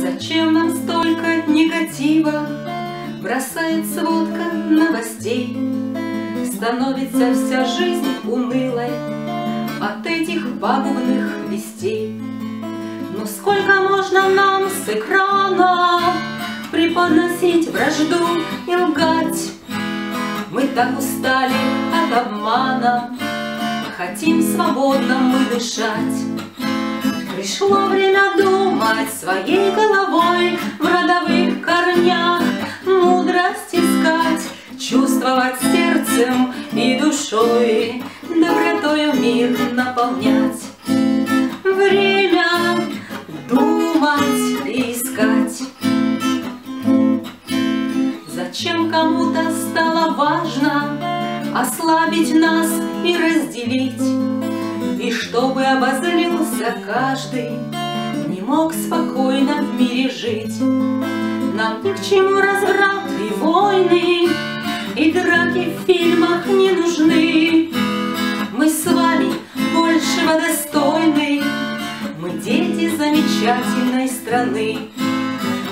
Зачем нам столько негатива? Бросает сводка новостей. Становится вся жизнь унылой от этих пагубных вестей. Но сколько можно нам с экрана преподносить вражду и лгать? Мы так устали от обмана, хотим свободно мы дышать. Пришло время думать своей головой, в родовых корнях мудрость искать, чувствовать сердцем и душой, добротою мир наполнять. Время думать и искать. Зачем кому-то стало важно ослабить нас и разделить? И чтобы обозлился каждый, не мог спокойно в мире жить. Нам ни к чему разврат и войны, и драки в фильмах не нужны. Мы с вами большего достойны, мы дети замечательной страны.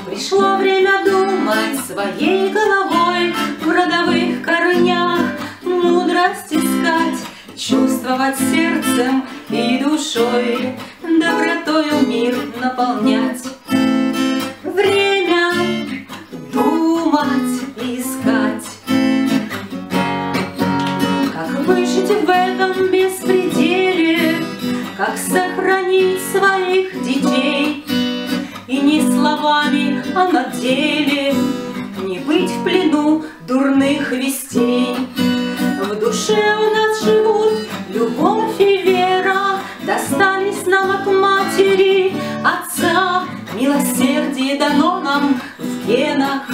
Пришло время думать своей головой, в родовых корнях мудрость искать, чувствовать сердцем и душой, добротою мир наполнять. Время думать и искать. Как выжить в этом беспределе, как сохранить своих детей, и не словами, а на деле не быть в плену дурных вестей. В душе у нас живут любовь и вера, достались нам от матери, отца. Милосердие дано нам в генах,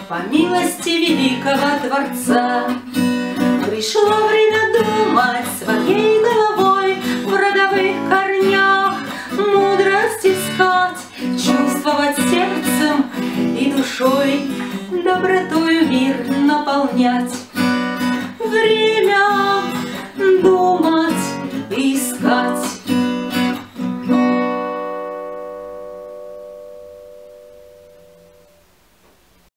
по милости великого Творца. Пришло время думать своей головой, в родовых корнях мудрость искать, чувствовать сердцем и душой, добротою мир наполнять. Время